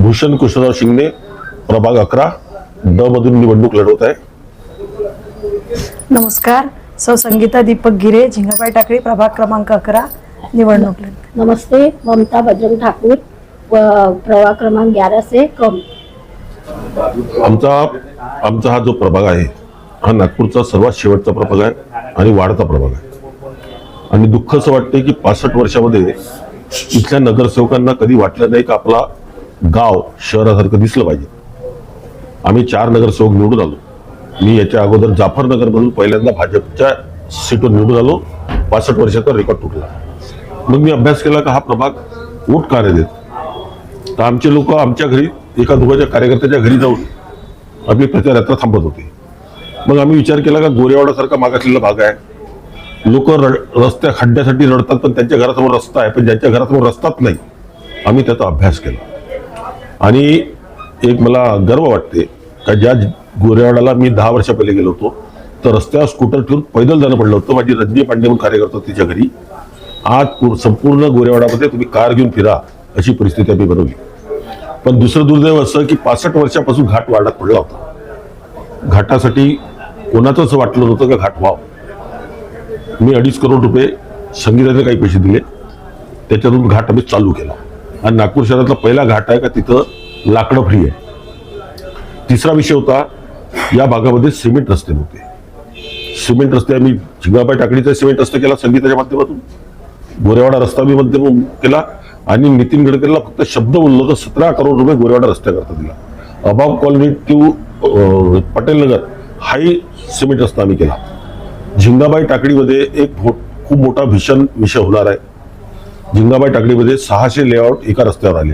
भूषण कृष्णराव शिंगणे, प्रभाग 11 ड मधून निवडणूक लढवत आहे. नमस्कार. सौ संगीता दीपक गिरे, झिंगाबाई टाकळी, प्रभाग क्रमांक 11 निवडणूक लढवते. नमस्ते. ममता बजरंग ठाकुर, प्रभाग क्रमांक 11 से कम. आमचा हा जो प्रभाग आहे हा नागपूरचा सर्वात शेवटचा प्रभाग आहे आणि वाढता प्रभाग आहे. आणि दुःख असं वाटते की 65 वर्षामध्ये इथल्या नगरसेवकांना कधी वाटलं नाही की आपला गाव शहरासारखं दिसलं पाहिजे. आम्ही 4 नगरसेवक निवडून आलो. मी याच्या अगोदर जाफरनगर मधून पहिल्यांदा भाजपच्या सीटवर निवडून आलो. 65 वर्षाचा रेकॉर्ड तुटला. मग मी अभ्यास केला की हा प्रभाग वोट का नाही देत. तर आमचे लोक आमच्या घरी एका दोघांच्या कार्यकर्त्याच्या घरी जाऊन आपली प्रचार यात्रा थांबत होते. मग आम्ही विचार केला का गोरेवाडासारखा मागासलेला भाग आहे, लोक रस्त्या खड्ड्यासाठी रडतात पण त्यांच्या घरासमोर रस्ता आहे, पण ज्यांच्या घरासमोर रस्ताच नाही. आम्ही त्याचा अभ्यास केला आणि एक मला गर्व वाटते का ज्या गोरेवाडाला मी 10 वर्षा पहिले गेलो होतो तर रस्त्यावर स्कूटर ठेवून पैदल जाणं पडलं होतं. माझी रंजनी पांडे म्हणून कार्यकर्ता तिच्या घरी. आज संपूर्ण गोरेवाडामध्ये तुम्ही कार घेऊन फिरा अशी परिस्थिती आम्ही बनवली. पण दुसरं दुर्दैव असं की 65 वर्षापासून घाट वाढत पडला होता. घाटासाठी कोणाचं असं वाटलं नव्हतं का घाट व्हावं. मी 2.5 करोड रुपये संगीताचे काही पैसे दिले, त्याच्यातून घाट आम्ही चालू केला. आणि नागपूर शहरातला पहिला घाट आहे का तिथं लाकडं फ्री आहे. तिसरा विषय होता या भागामध्ये सिमेंट रस्ते नव्हते. सिमेंट रस्ते आम्ही झिंगाबाई टाकडीचा सिमेंट रस्ता केला संगीताच्या माध्यमातून, गोरेवाडा रस्ता मी माध्यमातून केला आणि नितीन गडकरीला फक्त शब्द बोललो तर 17 करोड रुपये गोरेवाडा रस्त्याकरता दिला. Above colony to Patel Nagar हाही सिमेंट रस्ता आम्ही केला. झिंगाबाई टाकडीमध्ये एक खूप मोठा भीषण विषय होणार आहे. झिंगाबाई टाकडीमध्ये 600 लेआउट एका रस्त्यावर आले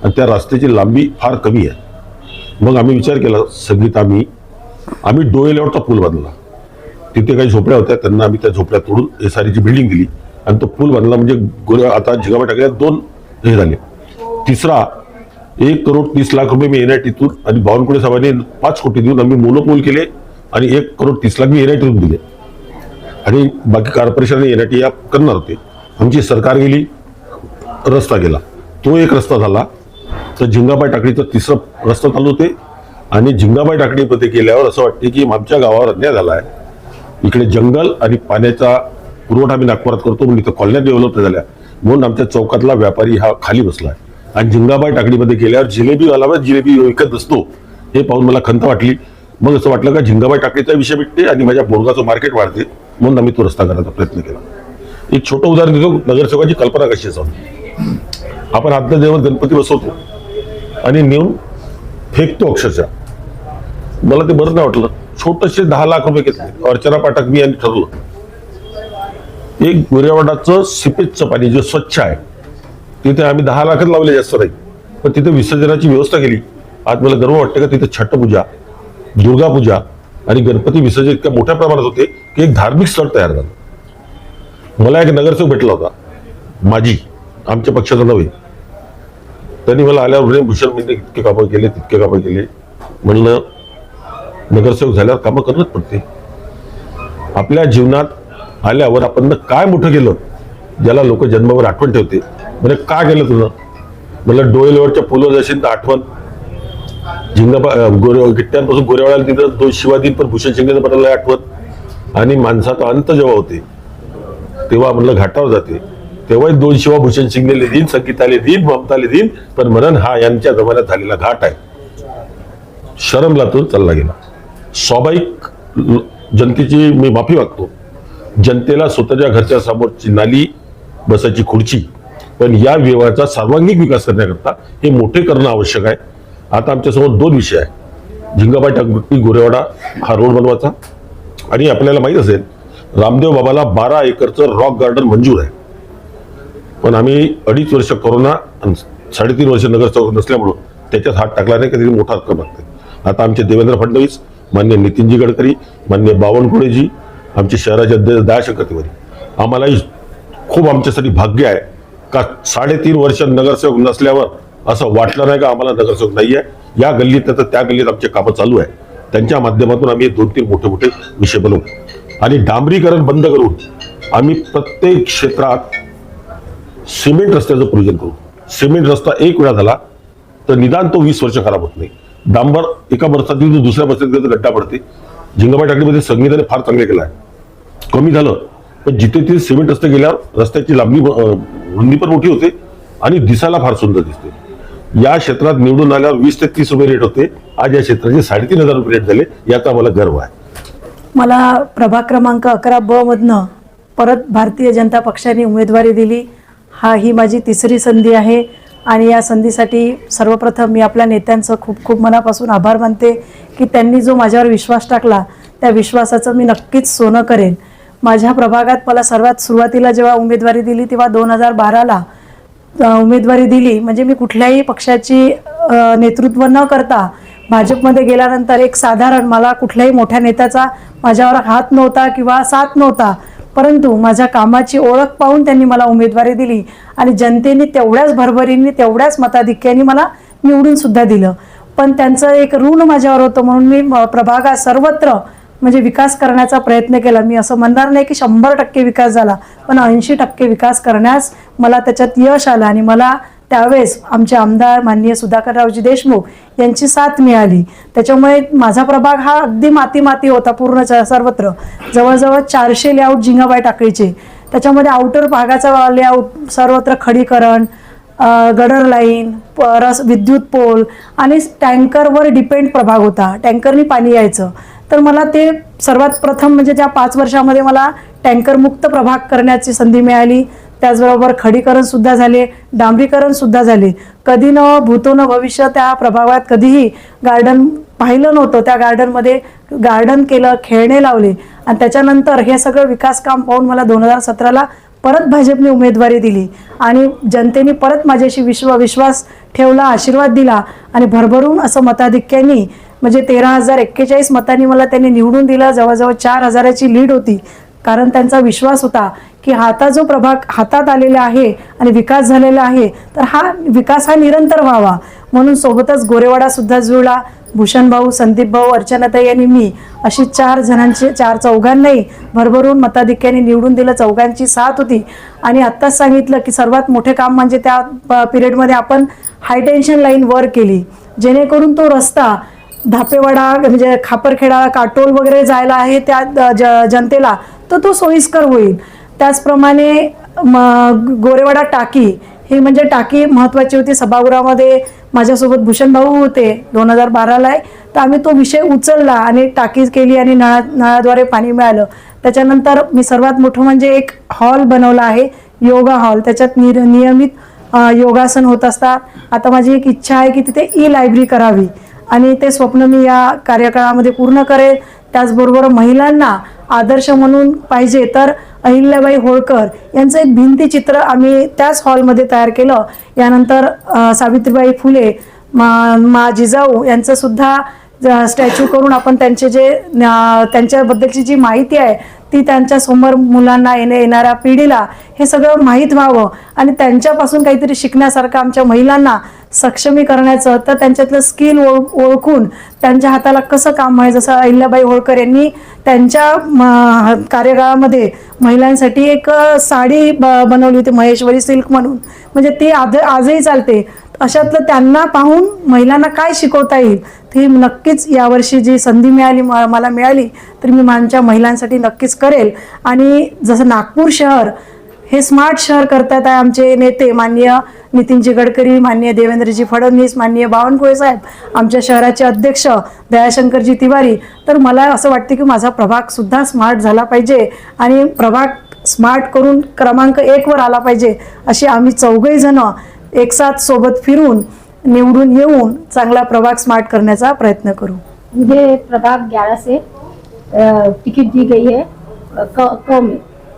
आणि त्या रस्त्याची लांबी फार कमी आहे. मग आम्ही विचार केला संगीत आम्ही डोळे लेआउटचा पूल बांधला. तिथे काही झोपड्या होत्या, त्यांना आम्ही त्या झोपड्या तोडून एसआरची बिल्डिंग दिली आणि तो पूल बांधला. म्हणजे आता झिंगाबाई टाकडीला 2 हे झाले. तिसरा 1,30,00,000 मी एनआयटीतून आणि बावनकुळे साहेबांनी 5 कोटी देऊन आम्ही मोनोपोल केले आणि 1,30,00,000 मी एनआयटीतून दिले आणि बाकी कॉर्पोरेशन एनआयटी या करणार होते. आमची सरकार गेली, रस्ता गेला. तो एक रस्ता झाला. तर झिंगाबाई टाकडीचा तिसरा रस्ता चालू होते आणि झिंगाबाई टाकडीमध्ये गेल्यावर असं वाटते की आमच्या गावावर अन्याय झाला आहे. इकडे जंगल आणि पाण्याचा पुरवठा आम्ही नागपुरात करतो म्हणून इथं कॉलन्या डेव्हलप झाल्या म्हणून आमच्या चौकातला व्यापारी हा खाली बसला आहे. आणि झिंगाबाई टाकडीमध्ये गेल्यावर जिलेबी विकत असतो हे पाहून मला खंत वाटली. मग असं वाटलं का झिंगाबाई टाकडीचा विषय भेटते आणि माझ्या बोरगाचं मार्केट वाढते म्हणून आम्ही तो रस्ता करायचा प्रयत्न केला. एक छोटं उदाहरण देतो नगरसेवकाची कल्पना कशी असावी. आपण आत्ता जेव्हा गणपती बसवतो आणि नेऊन फेकतो अक्षरशः. मला ते बरं नाही वाटलं. छोटसे 10 लाख रुपये घेतले. अर्चना पाठक मी यांनी ठरवलं एक गोरेवाडाचं सिपेजचं पाणी जे स्वच्छ आहे तिथे आम्ही 10 लाखच लावले, जास्त नाही, पण तिथे विसर्जनाची व्यवस्था केली. आज मला गर्व वाटतं का तिथे छठपूजा, दुर्गापूजा आणि गणपती विसर्जन इतक्या मोठ्या प्रमाणात होते की एक धार्मिक स्थळ तयार झालं. मला एक नगरसेवक भेटला होता, माझी आमच्या पक्षाचा नव्हे. त्यांनी मला आल्यावर भूषण म्हणजे इतके कामं केले तितके कामं केले. म्हणलं नगरसेवक झाल्यावर कामं करणंच पडते. आपल्या जीवनात आल्यावर आपण काय मोठं केलं ज्याला लोक जन्मावर आठवण ठेवते. म्हणजे का केलं तुझं. म्हणलं डोळे लेवटच्या पुलावर जाशील तर आठवण. गिट्ट्यांपासून गोरेवाड्याला तिथं 2 शिवादीन पण भूषण शिंगणे पटायला आठवण. आणि माणसाचा अंत जेव्हा होते तेव्हा म्हणलं घाटावर जाते तेव्हाही 2 शिवा भूषण शिंगणेले दिन, संगीताले दिन, ममताले दिन, पण म्हणून हा यांच्या जमान्यात झालेला घाट आहे. शरमलातून चालला गेला. स्वाभाविक जनतेची मी माफी मागतो. जनतेला स्वतःच्या घरच्या समोरची नाली, बसायची खुर्ची, पण या व्यवहाराचा सर्वांगीण विकास करण्याकरता हे मोठे करणं आवश्यक आहे. आता आमच्यासमोर 2 विषय आहे. झिंगाबाई टाकडी गोरेवाडा हा रोड बनवायचा आणि आपल्याला माहित असेल रामदेव बाबाला 12 एकरचं रॉक गार्डन मंजूर आहे. पण आम्ही 2.5 वर्ष कोरोना आणि 3.5 वर्ष नगरसेवक नसल्यामुळं त्याच्यात हात टाकला नाही. कधी मोठा रक्कम लागते. आता आमचे देवेंद्र फडणवीस, मान्य नितीनजी गडकरी, मान्य बावनकुळेजी, आमचे शहराचे अध्यक्ष दयाशंकर तिवारी, आम्हालाही खूप आमच्यासाठी भाग्य आहे का 3.5 वर्ष नगरसेवक नसल्यावर असं वाटलं नाही का आम्हाला नगरसेवक नाही आहे. या गल्लीत तर त्या गल्लीत आमचे कामं चालू आहे. त्यांच्या माध्यमातून आम्ही 2-3 मोठे विषय बनवू आणि डांबरीकरण बंद करून आम्ही प्रत्येक क्षेत्रात सिमेंट रस्त्याचं प्रयोजन करू. सिमेंट रस्ता एक वेळा झाला तर निदान तो 20 वर्ष खराब होत नाही. डांबर एका बरसातीतून दुसऱ्या बरसातीत गड्डा पडते. झिंगाबाई टाकडीमध्ये संगीताने फार चांगले केलं आहे. कमी झालं पण जिथे तिथे सिमेंट रस्ते गेल्यावर रस्त्याची लांबी रुंदी पण मोठी होते आणि दिसायला फार सुंदर दिसते. या क्षेत्रात निवडून आल्यावर 20 ते 30 रुपये रेट होते. आज या क्षेत्राचे 3,500 रुपये रेट झाले. याचा मला गर्व आहे. मला प्रभाग क्रमांक 11 मधनं परत भारतीय जनता पक्षाने उमेदवारी दिली. ही माझी तिसरी संधी आहे आणि या संधीसाठी सर्वप्रथम मी आपल्या नेत्यांचं खूप खूप मनापासून आभार मानते की त्यांनी जो माझ्यावर विश्वास टाकला त्या विश्वासाचं मी नक्कीच सोनं करेन. माझ्या प्रभागात मला सर्वात सुरुवातीला जेव्हा उमेदवारी दिली तेव्हा 2012ला उमेदवारी दिली. म्हणजे मी कुठल्याही पक्षाची नेतृत्व न करता भाजपमध्ये गेल्यानंतर एक साधारण मला कुठल्याही मोठ्या नेत्याचा माझ्यावर हात नव्हता किंवा साथ नव्हता, परंतु माझ्या कामाची ओळख पाहून त्यांनी मला उमेदवारी दिली आणि जनतेने तेवढ्याच भरभरीने तेवढ्याच मताधिक्याने मला निवडून सुद्धा दिलं. पण त्यांचं एक ऋण माझ्यावर होतं म्हणून मी प्रभागात सर्वत्र म्हणजे विकास करण्याचा प्रयत्न केला. मी असं म्हणणार नाही की 100% विकास झाला, पण 80% विकास करण्यास मला त्याच्यात यश आलं आणि मला त्यावेळेस आमचे आमदार माननीय सुधाकररावजी देशमुख यांची साथ मिळाली. त्याच्यामुळे माझा प्रभाग हा अगदी माती होता. पूर्ण सर्वत्र जवळजवळ 400 लेआउट झिंगाबाई टाकळीचे. त्याच्यामध्ये आउटर भागाचा लेआउट सर्वत्र खडीकरण, गडर लाईन, विद्युत पोल आणि टँकरवर डिपेंड प्रभाग होता. टँकरनी पाणी यायचं. तर मला ते सर्वात प्रथम म्हणजे त्या 5 वर्षामध्ये मला टँकर मुक्त प्रभाग करण्याची संधी मिळाली. त्याचबरोबर खडीकरण सुद्धा झाले, डांबरीकरण सुद्धा झाले. कधी न भूतो न भविष्य त्या प्रभागात कधीही गार्डन पाहिलं नव्हतं. त्या गार्डनमध्ये गार्डन केलं, खेळणे लावले आणि त्याच्यानंतर हे सगळं विकास काम पाहून मला 2017ला परत भाजपने उमेदवारी दिली आणि जनतेने परत माझ्याशी विश्वास ठेवला, आशीर्वाद दिला आणि भरभरून असं मताधिक्याने म्हणजे 13,041 मतांनी मला त्यांनी निवडून दिलं. जवळजवळ 4,000ची लीड होती. कारण त्यांचा विश्वास होता की आता जो प्रभाग हातात आलेला आहे आणि विकास झालेला आहे तर हा विकास निरंतर व्हावा. म्हणून सोबतच गोरेवाडा सुद्धा जुळला. भूषण भाऊ, संदीप भाऊ, अर्चनाताई आणि मी अशी 4 चौघांनाही भरभरून मताधिक्याने निवडून दिलं. चौघांची साथ होती आणि आत्ताच सांगितलं की सर्वात मोठे काम म्हणजे त्या पिरियडमध्ये आपण हाय टेन्शन लाईन वर केली, जेणेकरून तो रस्ता धापेवाडा म्हणजे खापरखेडा, काटोल वगैरे जायला आहे त्या जनतेला तर तो सोयीस्कर होईल. त्याचप्रमाणे गोरेवाडा टाकी ही म्हणजे टाकी महत्त्वाची होती. सभागृहामध्ये माझ्यासोबत भूषण भाऊ होते 2012ला. तर आम्ही तो विषय उचलला आणि टाकी केली आणि नळाद्वारे पाणी मिळालं. त्याच्यानंतर मी सर्वात मोठं म्हणजे एक हॉल बनवला आहे, योगा हॉल. त्याच्यात नियमित योगासन होत असतात. आता माझी एक इच्छा आहे की तिथे ई-लायब्ररी करावी आणि ते स्वप्न मी या कार्यकाळामध्ये पूर्ण करेन. त्याचबरोबर महिलांना आदर्श म्हणून पाहिजे तर अहिल्याबाई होळकर यांचं एक भिंतीचित्र आम्ही त्याच हॉलमध्ये तयार केलं. यानंतर सावित्रीबाई फुले, मा जिजाऊ यांचं सुद्धा स्टॅच्यू करून आपण त्यांच्याबद्दलची जी माहिती आहे ती त्यांच्या समोर मुलांना येणाऱ्या पिढीला हे सगळं माहीत व्हावं आणि त्यांच्यापासून काहीतरी शिकण्यासारखं आमच्या महिलांना सक्षमी करण्याचं. तर त्यांच्यातलं स्किल ओळखून त्यांच्या हाताला कसं काम आहे. जसं अहिल्याबाई होळकर यांनी त्यांच्या कार्यकाळामध्ये महिलांसाठी एक साडी बनवली होती महेश्वरी सिल्क म्हणून, म्हणजे ती आजही चालते. अशातलं त्यांना पाहून महिलांना काय शिकवता येईल ती नक्कीच यावर्षी जी संधी मला मिळाली तर मी माझ्या महिलांसाठी नक्कीच करेल. आणि जसं नागपूर शहर हे स्मार्ट शहर करतात आहे आमचे नेते माननीय नितीनजी गडकरी, माननीय देवेंद्रजी फडणवीस, माननीय बावनकुळे साहेब, आमच्या शहराचे अध्यक्ष दयाशंकरजी तिवारी. तर मला असं वाटतं की माझा प्रभाग सुद्धा स्मार्ट झाला पाहिजे आणि प्रभाग स्मार्ट करून क्रमांक 1 वर आला पाहिजे. अशी आम्ही 4घे जण एक साथ सोबत फिरून निवडून येऊन चांगला प्रभाग स्मार्ट करण्याचा प्रयत्न करू. मुझे प्रभाग 11 से टिकट दी गई है क में,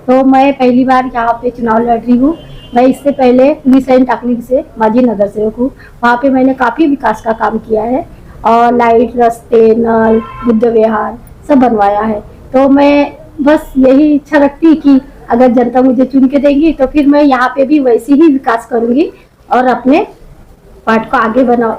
तो मैं पहली बार यहाँ पे चुनाव लड़ रही हूँ. मैं इससे पहले पुलिस लाइन टाकली से माजी नगर सेवक हूँ. वहाँ पे मैंने काफ़ी विकास का काम किया है और लाइट, रास्ते, नल, बुद्ध विहार सब बनवाया है. तो मैं बस यही इच्छा रखती कि अगर जनता मुझे चुन के देगी तो फिर मैं यहाँ पे भी वैसे ही विकास करूँगी और अपने पार्ट को आगे बढ़ाऊँ.